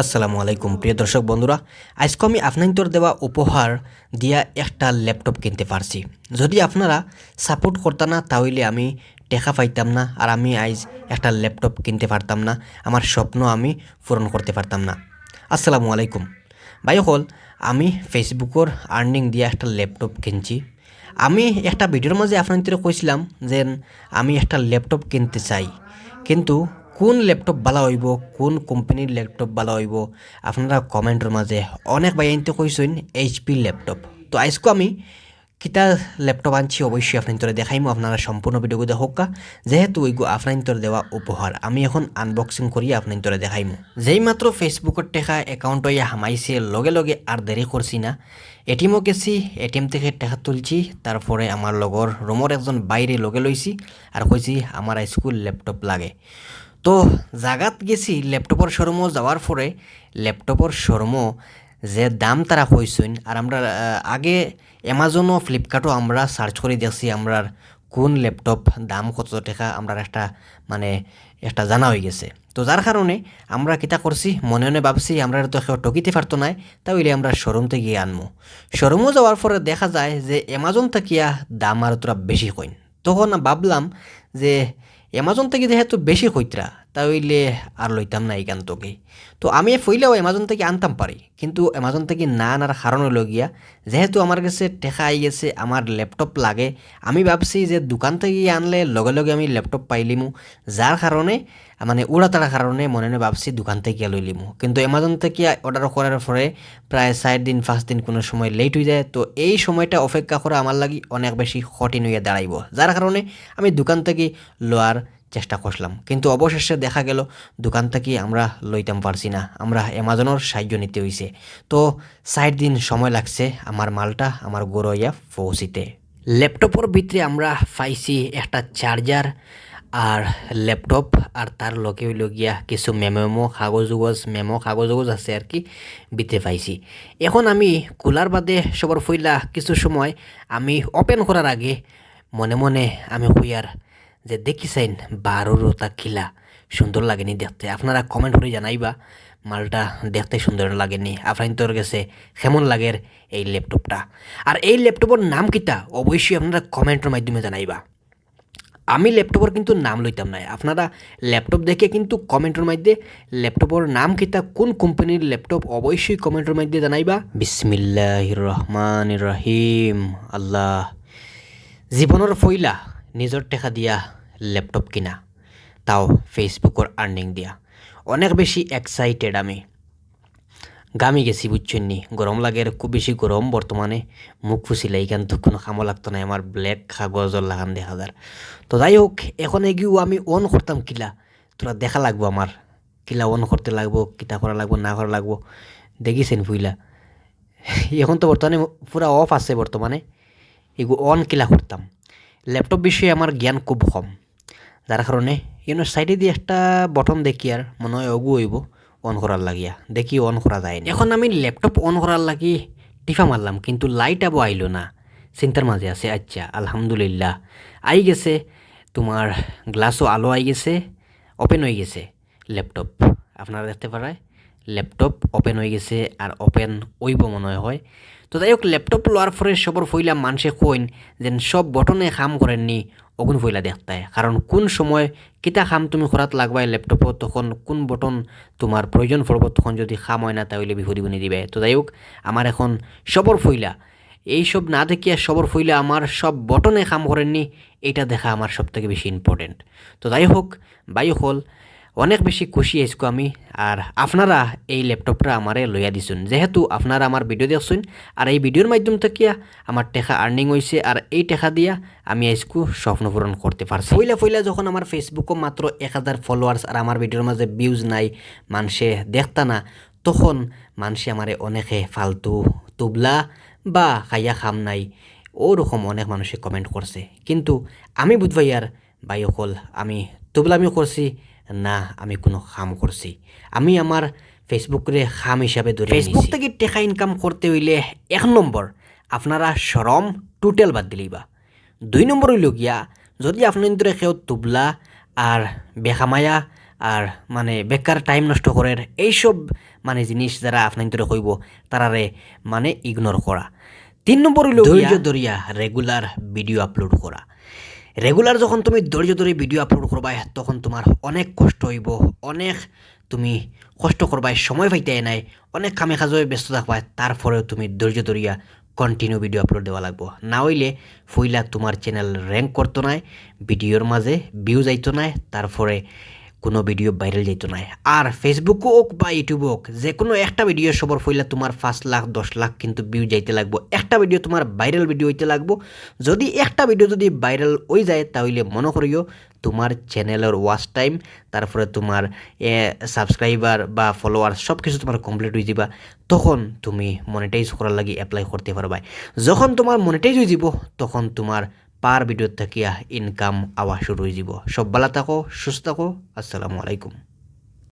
আসসালামু আলাইকুম প্রিয় দর্শক বন্ধুরা, আজকে আমি আপনাদের দেওয়া উপহার দিয়া একটা ল্যাপটপ কিনতে পারছি। যদি আপনারা সাপোর্ট করতাম না তাহলে আমি টাকা পাইতাম না, আর আমি আজ একটা ল্যাপটপ কিনতে পারতাম না, আমার স্বপ্ন আমি পূরণ করতে পারতাম না। আসসালামু আলাইকুম ভাই হল, আমি ফেসবুকের আর্নিং দিয়ে একটা ল্যাপটপ কিনছি। আমি একটা ভিডিওর মাঝে আপনাদের কইছিলাম যে আমি একটা ল্যাপটপ কিনতে চাই, কিন্তু কোন ল্যাপটপ ভালো হইব, কোন কোম্পানির ল্যাপটপ ভালো হইব, আপনারা কমেন্টের মাঝে অনেক ভাই আনতে কইছেন এইচপি ল্যাপটপ। তো আজকে আমি কিতা ল্যাপটপ আনছি অবশ্যই আপনার দেখাইমো, আপনারা সম্পূর্ণ ভিডিও দেখা, যেহেতু ওইগো আপনার দেওয়া উপহার আমি এখন আনবক্সিং করি আপনার দেখাইমো। যেই মাত্র ফেসবুকের টেকা অ্যাকাউন্ট হইয়া হামাইছে লগে লগে আর দেরি করছি না, এটিএমও গেছি, এটিএম থেকে টাকা তুলছি, তারপরে আমার লগর রুমর একজন বাইরে লগে লইছি আর কইছি আমার স্কুল ল্যাপটপ লাগে। তো জাগাত গেছি ল্যাপটপের শোরুমও যাওয়ার পরে ল্যাপটপের শোরুমও যে দাম তারা কইছেন, আর আমরা আগে অ্যামাজন ও ফ্লিপকার্টও আমরা সার্চ করে দেখছি আমরার কোন ল্যাপটপ দাম কত টাকা আমরা একটা জানা হয়ে গেছে। তো যার কারণে আমরা কিতা করছি, মনে মনে ভাবছি আমরা তো কেউ টকিতে পারতো না, তাহলে আমরা শোরুম থেকে গিয়ে আনবো। শোরুমও যাওয়ার পরে দেখা যায় যে অ্যামাজন থাকিয়া দাম আর তোরা বেশি কইন। তখন ভাবলাম যে অ্যামাজন থেকে যেহেতু বেশি কইতরা তাইলে আর লইতাম না এইখান থেকে। তো আমি ফইলেও অ্যামাজন থেকে আনতাম পারি, কিন্তু অ্যামাজন থেকে না আনার কারণ হলো গিয়া, যেহেতু আমার কাছে টেকা আই গেছে, আমার ল্যাপটপ লাগে, আমি ভাবছি যে দোকান থেকে আনলে লগে লগে আমি ল্যাপটপ পাইলিমু, যার কারণে উড়াতাড়ার কারণে মনে মনে ভাবছি দোকান থেকে লইলিমু। কিন্তু অ্যামাজন থেকে অর্ডার করার পরে প্রায় 4 দিন 5 দিন কোনো সময় লেট হয়ে যায়। তো এই সময়টা অপেক্ষা করা আমার লাগি অনেক বেশি কঠিন হইয়া দাঁড়াইব, যার কারণে আমি দোকান থেকে লওয়ার চেষ্টা করলাম। কিন্তু অবশেষে দেখা গেল দোকান থেকে আমরা লইতাম পারছি না, আমরা অ্যামাজনের সাহায্য নিতে হইছে। তো 4 দিন সময় লাগছে আমার মালটা আমার গড়ইয়া পৌঁছিতে। ল্যাপটপের ভিতরে আমরা পাইছি একটা চার্জার আর ল্যাপটপ, আর তার লগে হইল গিয়া কিছু মেমো কাগজ আছে আর কি ভিতরে পাইছি। এখন আমি খোলার বাদে সবার ফইলা কিছু সময় আমি ওপেন করার আগে মনে মনে আমি কইয়ার যে দেখিছেন 12টা খিলা সুন্দর লাগেনি দেখতে। আপনারা কমেন্ট করে জানাইবা মালটা দেখতে সুন্দর লাগেনি, আপনার গেছে কেমন লাগের এই ল্যাপটপটা। আর এই ল্যাপটপের নাম কিতা অবশ্যই আপনারা কমেন্টের মাধ্যমে জানাইবা। আমি ল্যাপটপের কিন্তু নাম লইতাম না, আপনারা ল্যাপটপ দেখে কিন্তু কমেন্টের মধ্যে ল্যাপটপের নাম কিতা, কোন কোম্পানির ল্যাপটপ অবশ্যই কমেন্টের মধ্যে জানাইবা। বিসমিল্লাহির রহমানির রহিম। আল্লাহ, জীবনের ফইলা নিজের টাকা দিয়া ল্যাপটপ কিনা, তাও ফেসবুকের আর্নিং দিয়া, অনেক বেশি এক্সাইটেড আমি। গামি গেছি বুঝছেন নি, গরম লাগে, খুব বেশি গরম বর্তমানে, মুখ ফুসিলে এইখান তো কোনো কামও লাগতো না, আমার ব্ল্যাক কাগজর লাগান দেখা যার। তো যাই হোক, এখন এগিয়েও আমি অন করতাম কিলা, তোরা দেখা লাগবো আমার কিলা অন করতে লাগবো, কিতা করা লাগবো না করা লাগবো, দেখিছেন ফুইলা। এখন তো বর্তমানে পুরা অফ আছে, বর্তমানে এগু অন কিলা করতাম। ল্যাপটপ বিষয়ে আমার জ্ঞান খুব কম, যার কারণে সাইডে দিয়ে একটা বটন দেখি আর মনে হয় অগু হইব অন করার লাগিয়া, দেখি অন করা যায়নি। এখন আমি ল্যাপটপ অন করার লাগি টিফা মারলাম, কিন্তু লাইট আবো আইলো না, চিন্তার মাঝে আছে। আচ্ছা আলহামদুলিল্লাহ আই গেছে, তোমার গ্লাসও আলো আই গেছে, ওপেন হয়ে গেছে ল্যাপটপ। আপনারা দেখতে পারায় ল্যাপটপ ওপেন হয়ে গেছে, আর ওপেন হইব মনে হয়। তো যাই হোক, ল্যাপটপ লওয়ার পরে সবর ফইলা মানুষে কইন যেন সব বটনে কাম করেননি, অগুন ফইলা দেখতায়, কারণ কোন সময় কিতা কাম তুমি করাত লাগবাই ল্যাপটপত, তখন কোন বটন তোমার প্রয়োজন পড়ব, তখন যদি কাম হয় না তাহলে বিহুরি বুনি দিবে। তো যাই হোক, আমার এখন সবর ফইলা এইসব না দেখিয়া সবর ফইলা আমার সব বটনে কাম করেননি, এটা দেখা আমার সব থেকে বেশি ইম্পর্টেন্ট। তো যাই হোক বাই হল, অনেক বেশি খুশি আইসকো আমি। আর আপনারা এই ল্যাপটপটা আমারে লইয়া দিছুন, যেহেতু আপনারা আমার ভিডিও দেখছুন, আর এই ভিডিওর মাধ্যম থেকে আমার টাকা আর্নিং হয়েছে, আর এই টাকা দিয়া আমি আজকু স্বপ্ন পূরণ করতে পারছি। ফইলা যখন আমার ফেসবুকও মাত্র 1000 ফলোয়ার্স, আর আমার ভিডিওর মাঝে ভিউজ নাই, মানুষে দেখতা না, তখন মানুষে আমারে অনেকে ফালতু তুবলা বা খাইয়া খাম নাই ওরকম অনেক মানুষে কমেন্ট করছে। কিন্তু আমি বুঝবাই আর ভাই অকল আমি তুবলামিও করছি না, আমি কোনো কাম করছি, আমি আমার ফেসবুকে কাম হিসাবে ধরে ফেসবুক থেকে টাকা ইনকাম করতে হইলে 1 নম্বর আপনারা শরম টোটাল বাদ দিলেইবা। 2 নম্বর হইল গিয়া, যদি আপনার কেউ তুবলা আর বেখামায়া আর মানে বেকার টাইম নষ্ট করার এইসব মানে জিনিস যারা আপনার ধরে কইব তারারে মানে ইগনোর করা। 3 নম্বর হইল ধৈর্য ধরিয়া রেগুলার ভিডিও আপলোড করা। রেগুলার যখন তুমি ধৈর্য ধরে ভিডিও আপলোড করবা তখন তোমার অনেক কষ্ট হইব, অনেক তুমি কষ্ট করবাই, সময় পাইতে নাই, অনেক কামে কাজে ব্যস্ত থাকবা, তারপরেও তুমি ধৈর্য ধরিয়া কন্টিনিউ ভিডিও আপলোড দেওয়া লাগবো। না হইলে ফইলা তোমার চ্যানেল র্যাঙ্ক করতো নাই, ভিডিওর মাঝে ভিউ যাইতো নাই, তারপরে কোনো ভিডিও ভাইরাল যাইতো নাই। আর ফেসবুকও হোক বা ইউটিউব হোক, যে কোনো একটা ভিডিও সবর ফইলা তোমার 5 লাখ 10 লাখ কিন্তু ভিউ যাইতে লাগবো, একটা ভিডিও তোমার ভাইরাল ভিডিও হইতে লাগবো। যদি একটা ভিডিও যদি ভাইরাল হয়ে যায় তাহলে মনে করিও তোমার চ্যানেলের ওয়াচ টাইম, তারপরে তোমার সাবস্ক্রাইবার বা ফলোয়ার সব কিছু তোমার কমপ্লিট হয়ে যাবা, তখন তুমি মনিটাইজ করার লাগি অ্যাপ্লাই করতে পারবা। যখন তোমার মনিটাইজ হয়ে যাব তখন তোমার পার ভিডিও থাকিয়া ইনকাম আওয়া শুরু হয়ে যাব। সব ভালো থাকো, সুস্থ থাকো, আসসালামু আলাইকুম।